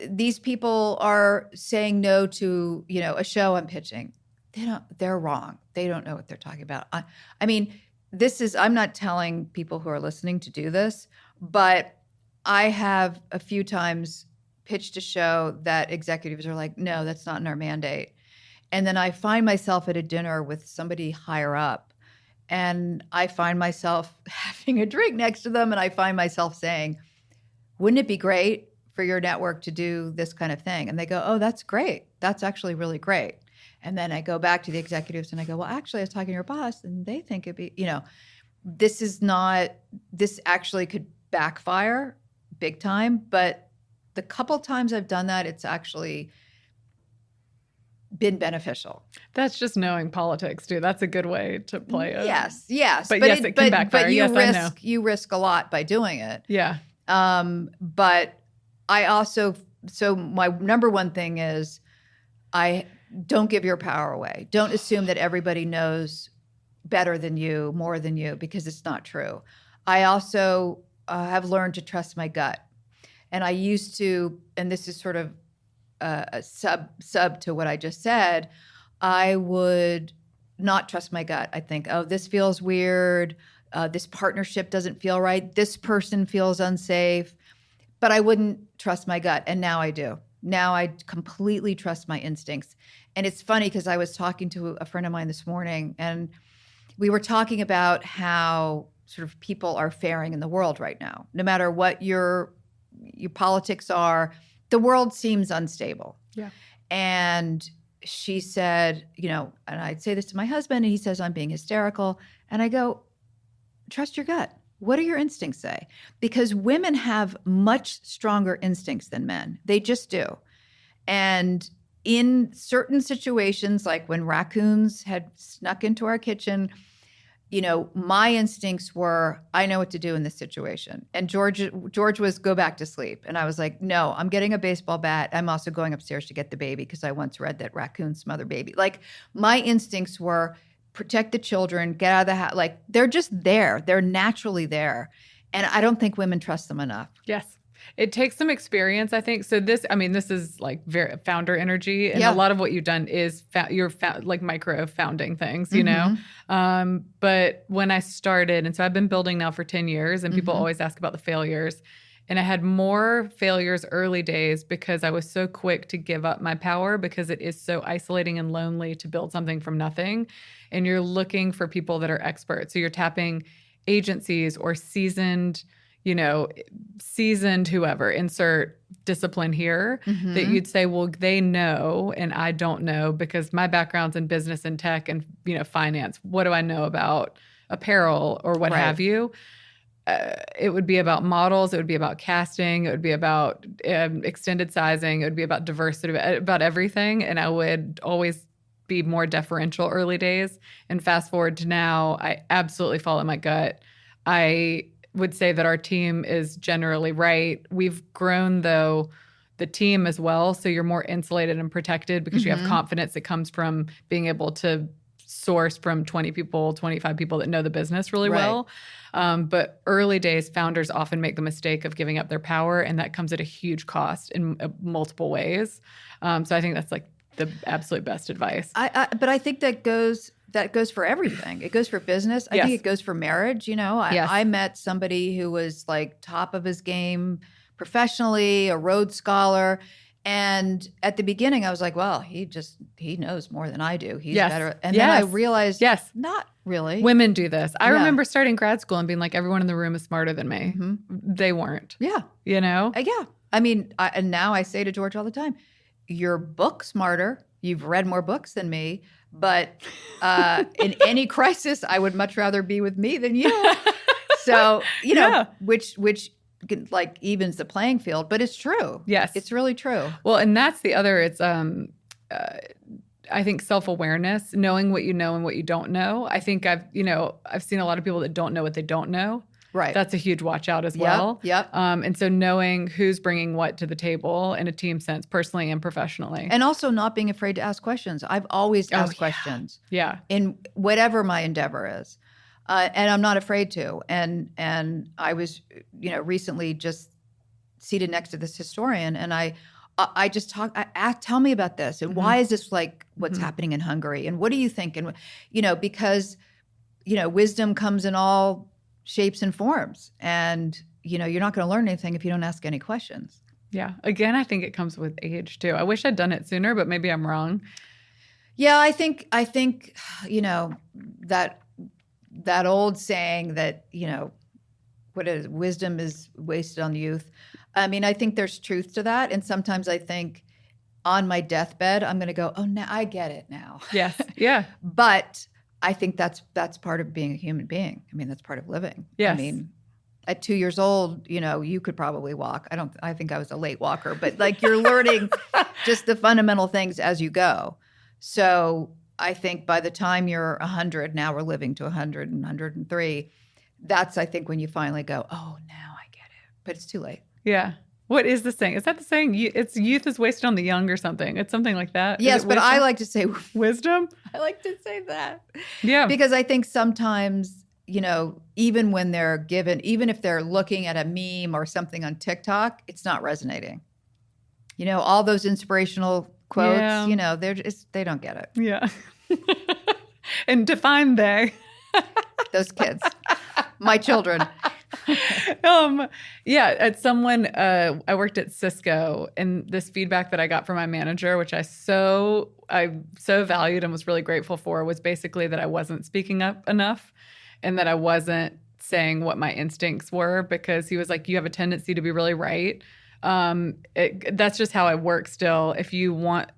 These people are saying no to, a show I'm pitching. They're wrong. They don't know what they're talking about. I'm not telling people who are listening to do this, but I have a few times pitched a show that executives are like, no, that's not in our mandate. And then I find myself at a dinner with somebody higher up, and I find myself having a drink next to them, and I find myself saying, wouldn't it be great for your network to do this kind of thing? And they go, oh, that's great. That's actually really great. And then I go back to the executives and I go, well, actually, I was talking to your boss, and they think it'd be, this actually could backfire big time. But the couple times I've done that, it's actually been beneficial. That's just knowing politics, too. That's a good way to play it. Yes. But yes, it can backfire. But Yes, you risk a lot by doing it. Yeah. But I also, so my number one thing is I don't give your power away. Don't assume that everybody knows better than you, more than you, because it's not true. I also have learned to trust my gut. And I used to, and this is sort of a sub to what I just said, I would not trust my gut. I think, oh, this feels weird. This partnership doesn't feel right. This person feels unsafe. But I wouldn't trust my gut. And now I do. Now I completely trust my instincts. And it's funny because I was talking to a friend of mine this morning, and we were talking about how sort of people are faring in the world right now. No matter what your politics are, the world seems unstable. Yeah. And she said, and I'd say this to my husband, and he says, I'm being hysterical. And I go, trust your gut. What do your instincts say? Because women have much stronger instincts than men. They just do. And in certain situations, like when raccoons had snuck into our kitchen, my instincts were, I know what to do in this situation. And George was go back to sleep. And I was like, no, I'm getting a baseball bat. I'm also going upstairs to get the baby because I once read that raccoons smother baby. Like my instincts were protect the children, get out of the house. Like they're just there. They're naturally there. And I don't think women trust them enough. Yes. It takes some experience, I think. So this is like very founder energy. And a lot of what you've done is like micro founding things, you know? But when I started, and so I've been building now for 10 years, and people always ask about the failures. And I had more failures early days because I was so quick to give up my power, because it is so isolating and lonely to build something from nothing. And you're looking for people that are experts. So you're tapping agencies or seasoned whoever, insert discipline here, that you'd say, well, they know and I don't know because my background's in business and tech and, finance. What do I know about apparel or what have you? It would be about models. It would be about casting. It would be about extended sizing. It would be about diversity, about everything. And I would always be more deferential early days. And fast forward to now, I absolutely follow my gut. I would say that our team is generally right. We've grown, though, the team as well. So you're more insulated and protected because you have confidence that comes from being able to source from 20 people, 25 people that know the business really well. But early days, founders often make the mistake of giving up their power, and that comes at a huge cost in multiple ways. So I think that's like the absolute best advice. But I think that goes for everything. It goes for business. I think it goes for marriage. I met somebody who was like top of his game professionally, a Rhodes Scholar. And at the beginning, I was like, well, he knows more than I do. He's better. And then I realized, not really. Women do this. I remember starting grad school and being like, everyone in the room is smarter than me. They weren't. Yeah. Yeah. I mean, and now I say to George all the time, you're book smarter. You've read more books than me. But in any crisis, I would much rather be with me than you. So, which like evens the playing field, but it's true. Yes. It's really true. Well, and that's the other, it's, I think self-awareness, knowing what you know and what you don't know. I think I've seen a lot of people that don't know what they don't know. Right. That's a huge watch out as well. Yep. And so knowing who's bringing what to the table in a team sense, personally and professionally. And also not being afraid to ask questions. I've always asked questions. Yeah. In whatever my endeavor is. And I'm not afraid to. And I was, recently just seated next to this historian, and I just tell me about this, and why is this like what's happening in Hungary, and what do you think? And because wisdom comes in all shapes and forms, and you're not going to learn anything if you don't ask any questions. Yeah. Again, I think it comes with age too. I wish I'd done it sooner, but maybe I'm wrong. Yeah, I think that old saying that, what is wisdom is wasted on youth. I mean, I think there's truth to that. And sometimes I think on my deathbed, I'm going to go, oh, now I get it now. Yes. Yeah. But I think that's part of being a human being. I mean, that's part of living. Yes. I mean, at 2 years old, you could probably walk. I think I was a late walker, but like you're learning just the fundamental things as you go. So I think by the time you're 100, now we're living to 100 and 103, that's, I think, when you finally go, oh, now I get it. But it's too late. Yeah. What is the saying? Is that the saying? It's youth is wasted on the young or something. It's something like that. Yes, but I like to say wisdom. I like to say that. Yeah. Because I think sometimes, even when they're given, even if they're looking at a meme or something on TikTok, it's not resonating. All those inspirational quotes, they don't get it. Yeah. And define they. Those kids. My children. At someone, I worked at Cisco, and this feedback that I got from my manager, which I so valued and was really grateful for, was basically that I wasn't speaking up enough and that I wasn't saying what my instincts were, because he was like, you have a tendency to be really right. That's just how I work still. If you want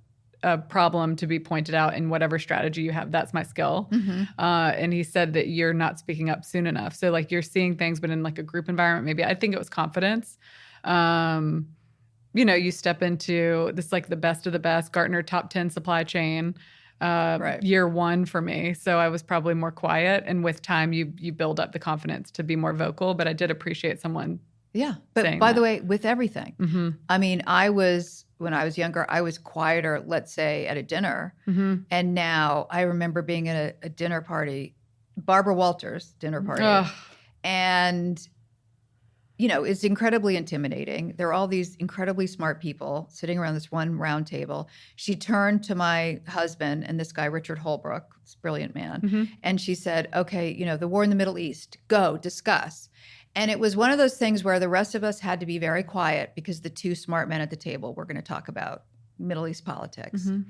a problem to be pointed out in whatever strategy you have, that's my skill. Mm-hmm. And he said that you're not speaking up soon enough. So like you're seeing things, but in like a group environment, maybe I think it was confidence. You step into this, like the best of the best, Gartner top 10 supply chain, right. Year one for me. So I was probably more quiet. And with time, you build up the confidence to be more vocal. But I did appreciate someone. Yeah. But by the way, with everything, mm-hmm. I mean, when I was younger, I was quieter, let's say, at a dinner. Mm-hmm. And now I remember being at a dinner party, Barbara Walters' dinner party. Ugh. And, it's incredibly intimidating. There are all these incredibly smart people sitting around this one round table. She turned to my husband and this guy, Richard Holbrook, this brilliant man. Mm-hmm. And she said, okay, the war in the Middle East, go discuss. And it was one of those things where the rest of us had to be very quiet because the two smart men at the table were going to talk about Middle East politics. Mm-hmm.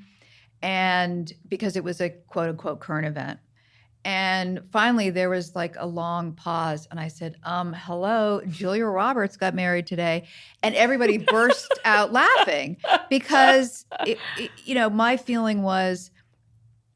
And because it was a quote unquote current event. And finally there was like a long pause. And I said, hello, Julia Roberts got married today. And everybody burst out laughing because, my feeling was,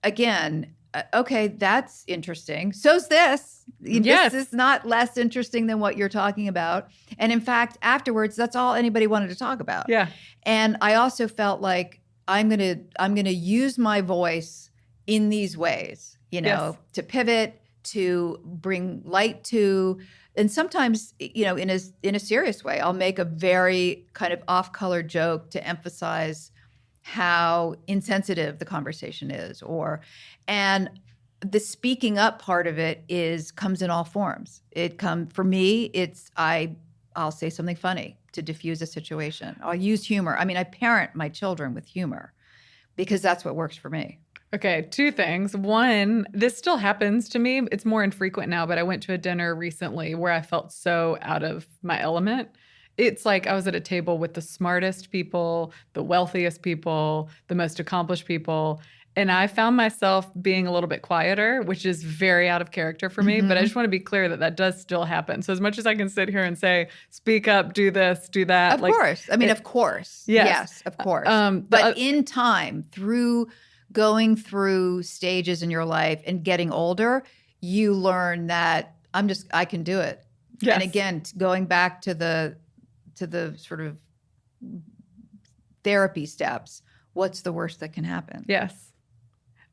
again, okay, that's interesting. So's this. Yes. This is not less interesting than what you're talking about. And in fact, afterwards, that's all anybody wanted to talk about. Yeah. And I also felt like I'm gonna use my voice in these ways, yes. to pivot, to bring light to, and sometimes, in a serious way, I'll make a very kind of off-color joke to emphasize how insensitive the conversation is, and the speaking up part of it comes in all forms. For me, I'll say something funny to diffuse a situation. I'll use humor. I mean, I parent my children with humor because that's what works for me. Okay, two things. One, this still happens to me. It's more infrequent now, but I went to a dinner recently where I felt so out of my element. It's like I was at a table with the smartest people, the wealthiest people, the most accomplished people. And I found myself being a little bit quieter, which is very out of character for me. Mm-hmm. But I just want to be clear that does still happen. So as much as I can sit here and say, speak up, do this, do that. Of course. I mean, of course. Yes, of course. But in time, through going through stages in your life and getting older, you learn that I can do it. Yes. And again, going back to the sort of therapy steps, what's the worst that can happen? Yes.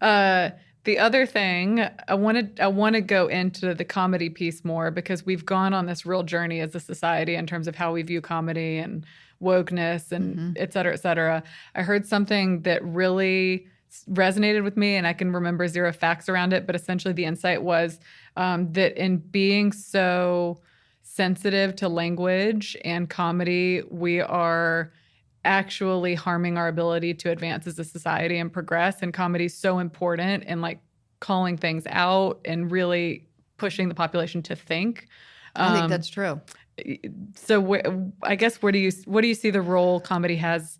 The other thing, I want to go into the comedy piece more because we've gone on this real journey as a society in terms of how we view comedy and wokeness and mm-hmm. et cetera, et cetera. I heard something that really resonated with me, and I can remember zero facts around it, but essentially the insight was that in being so sensitive to language and comedy, we are actually harming our ability to advance as a society and progress. And comedy is so important in like calling things out and really pushing the population to think. I think that's true. So I guess what do you see the role comedy has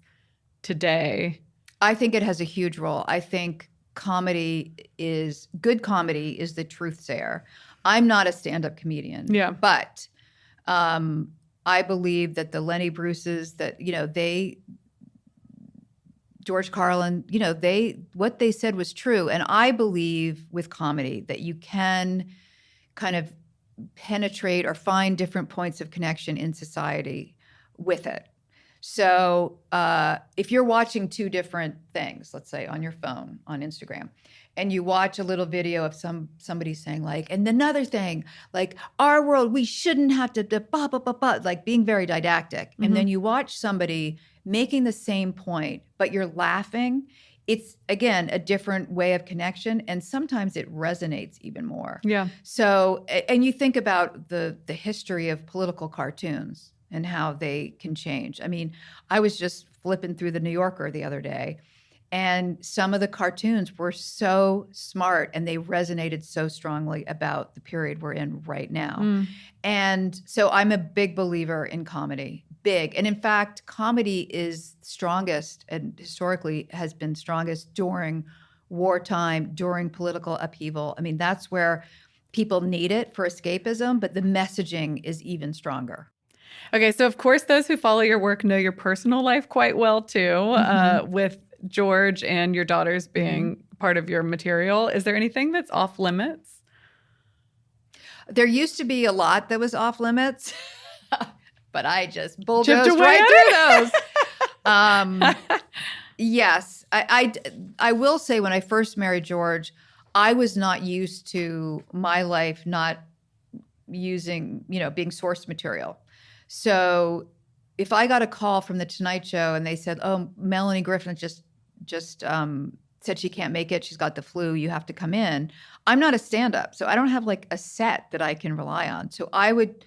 today? I think it has a huge role. I think good comedy is the truth sayer. I'm not a stand-up comedian, but I believe that the Lenny Bruces, that, George Carlin, what they said was true. And I believe with comedy that you can kind of penetrate or find different points of connection in society with it. So if you're watching two different things, let's say on your phone, on Instagram, and you watch a little video of somebody saying like, and another thing, like our world, we shouldn't have to blah, blah, blah, blah, like being very didactic. And then you watch somebody making the same point, but you're laughing. It's, again, a different way of connection. And sometimes it resonates even more. Yeah. So, and you think about the history of political cartoons and how they can change. I mean, I was just flipping through the New Yorker the other day, and some of the cartoons were so smart and they resonated so strongly about the period we're in right now. And so I'm a big believer in comedy, big. And in fact, comedy is strongest and historically has been strongest during wartime, during political upheaval. I mean, that's where people need it for escapism, but the messaging is even stronger. Okay, so of course, those who follow your work know your personal life quite well too, with George and your daughters being part of your material. Is there anything that's off limits? There used to be a lot that was off limits, but I just bulldozed right through those. Yes, I will say when I first married George, I was not used to my life not using, being source material. So if I got a call from the Tonight Show and they said, "Oh, Melanie Griffin just said she can't make it. She's got the flu. You have to come in." I'm not a stand-up, so I don't have like a set that I can rely on. So I would,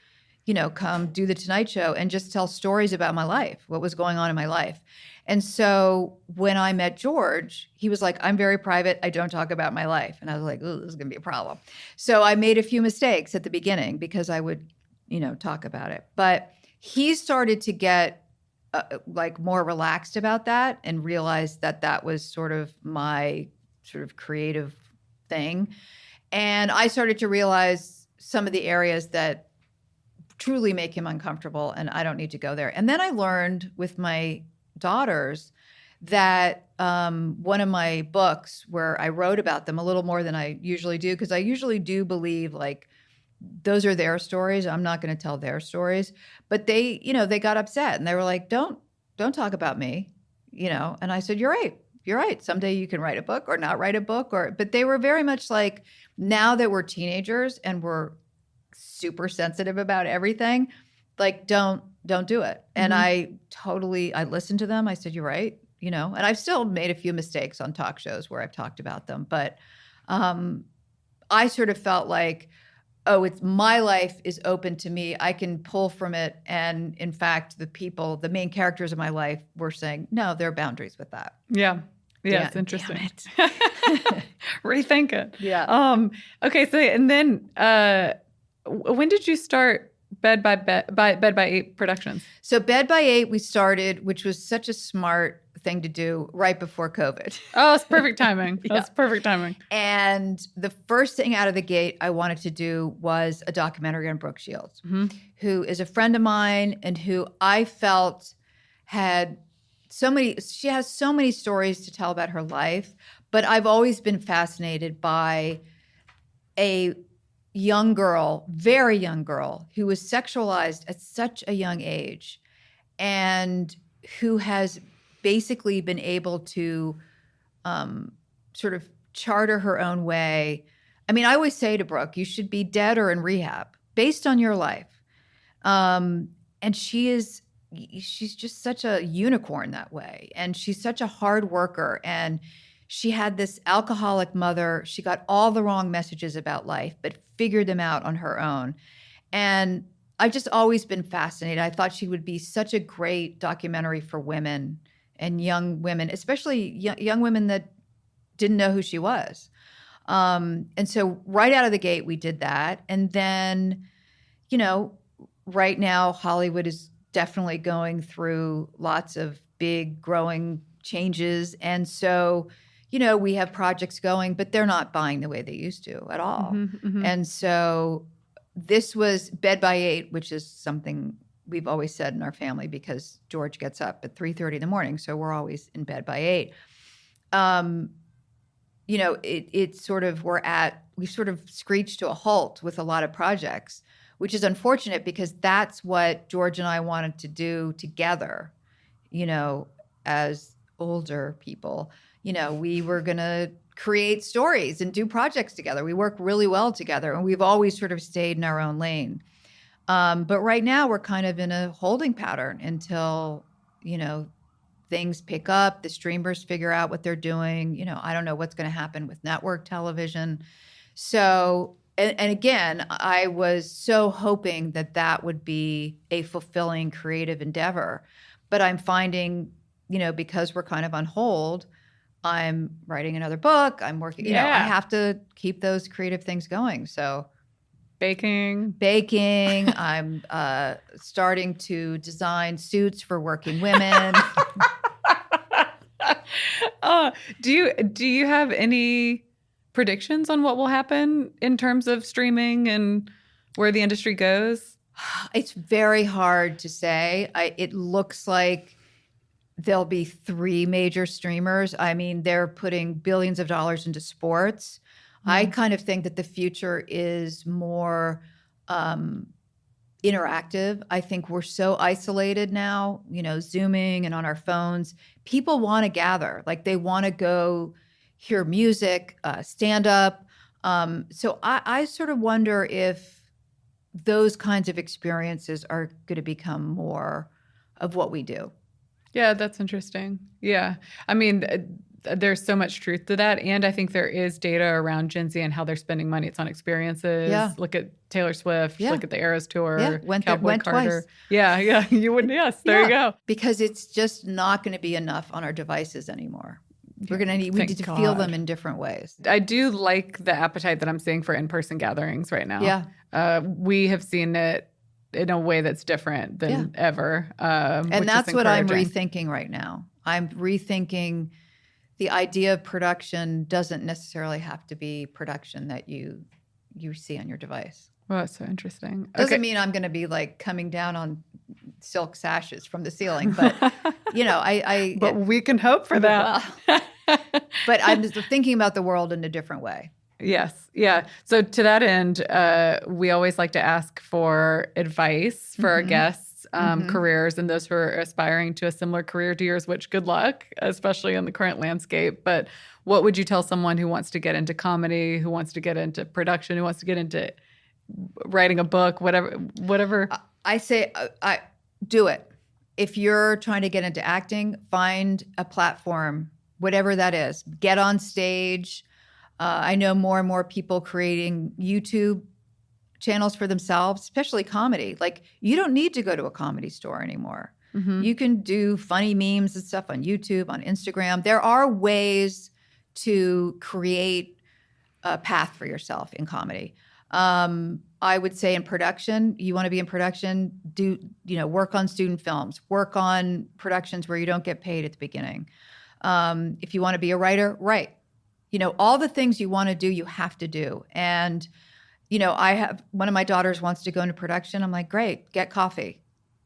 come do the Tonight Show and just tell stories about my life, what was going on in my life. And so when I met George, he was like, "I'm very private. I don't talk about my life." And I was like, "Ooh, this is going to be a problem." So I made a few mistakes at the beginning because I would, talk about it. But he started to get like more relaxed about that and realized that that was sort of my sort of creative thing. And I started to realize some of the areas that truly make him uncomfortable and I don't need to go there. And then I learned with my daughters that one of my books where I wrote about them a little more than I usually do, because I usually do believe like those are their stories. I'm not going to tell their stories. But they, they got upset and they were like, don't talk about me, And I said, you're right. Someday you can write a book or not write a book. But they were very much like, now that we're teenagers and we're super sensitive about everything, like, don't do it. And I listened to them. I said, you're right. And I've still made a few mistakes on talk shows where I've talked about them. But I sort of felt like, oh, it's my life is open to me. I can pull from it. And in fact, the main characters of my life were saying, no, there are boundaries with that. Yeah. Yeah, it's interesting. Rethink it. Yeah. Okay. So, and then when did you start Bed by 8 Productions? So Bed by 8 we started, which was such a smart thing to do right before COVID. Oh, it's perfect timing. Yeah. That's perfect timing. And the first thing out of the gate I wanted to do was a documentary on Brooke Shields, who is a friend of mine and who I felt she has so many stories to tell about her life, but I've always been fascinated by a young girl, very young girl, who was sexualized at such a young age and who has basically been able to sort of charter her own way. I mean, I always say to Brooke, you should be dead or in rehab based on your life. And she's just such a unicorn that way. And she's such a hard worker. And she had this alcoholic mother. She got all the wrong messages about life, but figured them out on her own. And I've just always been fascinated. I thought she would be such a great documentary for women and young women, especially young women that didn't know who she was. And so right out of the gate, we did that. And then, right now, Hollywood is definitely going through lots of big growing changes. And so, we have projects going, but they're not buying the way they used to at all. And so this was Bed by 8, which is something we've always said in our family because George gets up at 3:30 in the morning. So we're always in bed by 8. It's sort of, we've sort of screeched to a halt with a lot of projects, which is unfortunate because that's what George and I wanted to do together as older people, we were going to create stories and do projects together. We work really well together, and we've always sort of stayed in our own lane. But right now we're kind of in a holding pattern until, things pick up, the streamers figure out what they're doing. I don't know what's going to happen with network television. So, and again, I was so hoping that would be a fulfilling creative endeavor. But I'm finding, because we're kind of on hold, I'm writing another book. I'm working, I have to keep those creative things going. So baking. I'm starting to design suits for working women. Do you have any predictions on what will happen in terms of streaming and where the industry goes? It's very hard to say. It looks like there'll be 3 major streamers. I mean, they're putting billions of dollars into sports. I kind of think that the future is more interactive. I think we're so isolated now, Zooming and on our phones. People want to gather. Like, they want to go hear music, stand up. So I sort of wonder if those kinds of experiences are going to become more of what we do. Yeah, that's interesting. Yeah. I mean, there's so much truth to that. And I think there is data around Gen Z and how they're spending money. It's on experiences. Yeah. Look at Taylor Swift. Yeah. Look at the Eras Tour. Yeah. Went Carter. Twice. Yeah. You would. Yes. There you go. Because it's just not going to be enough on our devices anymore. We need to feel them in different ways. I do like the appetite that I'm seeing for in-person gatherings right now. Yeah. We have seen it in a way that's different than ever. And that's what I'm rethinking right now. I'm rethinking the idea of production doesn't necessarily have to be production that you see on your device. Well, that's so interesting. Doesn't mean I'm going to be like coming down on silk sashes from the ceiling, but But we can hope for that. But I'm just thinking about the world in a different way. Yes. Yeah. So to that end, we always like to ask for advice for our guests, careers, and those who are aspiring to a similar career to yours, which good luck, especially in the current landscape. But what would you tell someone who wants to get into comedy, who wants to get into production, who wants to get into writing a book, whatever? I say, do it. If you're trying to get into acting, find a platform, whatever that is. Get on stage. I know more and more people creating YouTube channels for themselves, especially comedy. Like, you don't need to go to a comedy store anymore. You can do funny memes and stuff on YouTube, on Instagram. There are ways to create a path for yourself in comedy. I would say in production, you want to be in production, work on student films, work on productions where you don't get paid at the beginning. If you want to be a writer, write. All the things you want to do, you have to do. And, I have one of my daughters wants to go into production. I'm like, great, get coffee,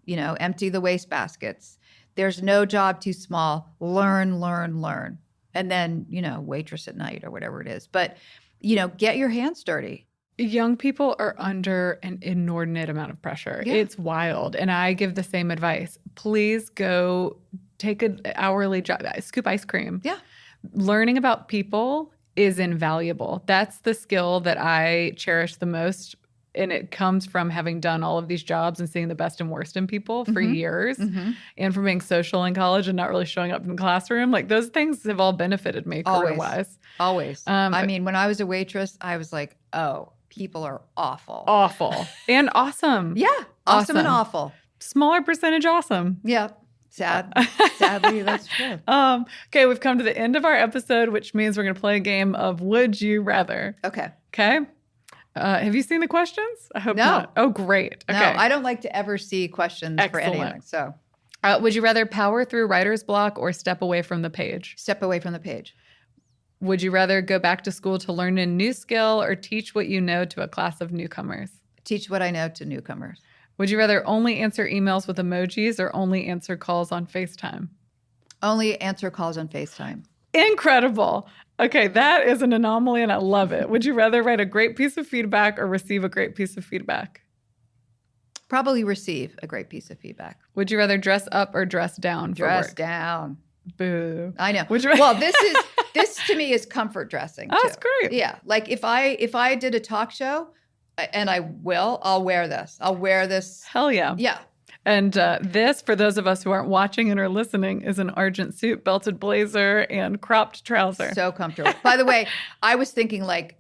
empty the wastebaskets. There's no job too small. Learn. And then, waitress at night or whatever it is. But, get your hands dirty. Young people are under an inordinate amount of pressure. Yeah. It's wild. And I give the same advice. Please go take an hourly job, scoop ice cream. Yeah. Learning about people is invaluable. That's the skill that I cherish the most. And it comes from having done all of these jobs and seeing the best and worst in people for years, and from being social in college and not really showing up in the classroom. Like, those things have all benefited me career-wise. Always. I mean, when I was a waitress, I was like, oh, people are awful. Awful. And awesome. Yeah. Awesome and awful. Smaller percentage awesome. Yeah. Sadly, that's true. Okay, we've come to the end of our episode, which means we're going to play a game of Would You Rather. Okay. Have you seen the questions? I hope no. not. Oh, great. Okay. No, I don't like to ever see questions for anything. So, would you rather power through writer's block or step away from the page? Step away from the page. Would you rather go back to school to learn a new skill or teach what you know to a class of newcomers? Teach what I know to newcomers. Would you rather only answer emails with emojis or only answer calls on FaceTime? Only answer calls on FaceTime. Incredible. Okay, that is an anomaly and I love it. Would you rather write a great piece of feedback or receive a great piece of feedback? Probably receive a great piece of feedback. Would you rather dress up or dress down for work? Dress down. Boo. I know. Would you Well, this to me is comfort dressing. Oh, that's great. Yeah. Like if I did a talk show, and I'll wear this. I'll wear this. Hell yeah. Yeah. And this, for those of us who aren't watching and are listening, is an Argent suit, belted blazer, and cropped trouser. So comfortable. By the way, I was thinking like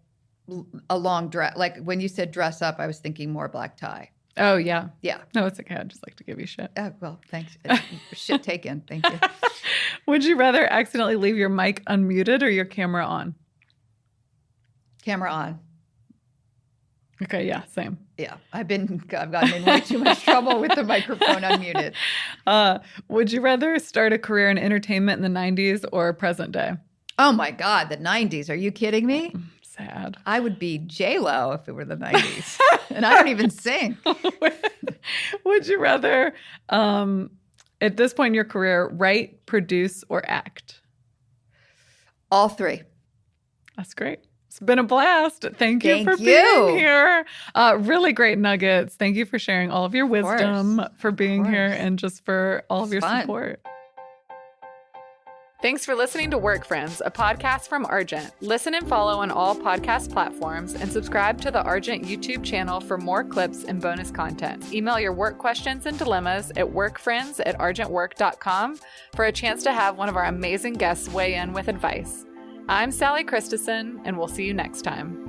a long dress. Like when you said dress up, I was thinking more black tie. Oh, yeah. Yeah. No, it's okay. I'd just like to give you shit. Well, thanks. Shit taken. Thank you. Would you rather accidentally leave your mic unmuted or your camera on? Camera on. Okay, yeah, same. Yeah, I've gotten in way too much trouble with the microphone unmuted. Would you rather start a career in entertainment in the 90s or present day? Oh my God, the 90s. Are you kidding me? Sad. I would be J-Lo if it were the 90s. And I don't even sing. Would you rather, at this point in your career, write, produce, or act? All three. That's great. It's been a blast. Thank you for being here. Really great nuggets. Thank you for sharing all of your wisdom, for being here, and just for all of your support. Thanks for listening to Work Friends, a podcast from Argent. Listen and follow on all podcast platforms and subscribe to the Argent YouTube channel for more clips and bonus content. Email your work questions and dilemmas at workfriends@argentwork.com for a chance to have one of our amazing guests weigh in with advice. I'm Sally Christensen, and we'll see you next time.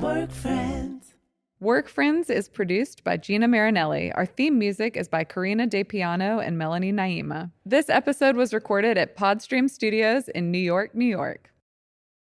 Work Friends. Work Friends is produced by Gina Marinelli. Our theme music is by Karina De Piano and Melanie Naima. This episode was recorded at Podstream Studios in New York, New York.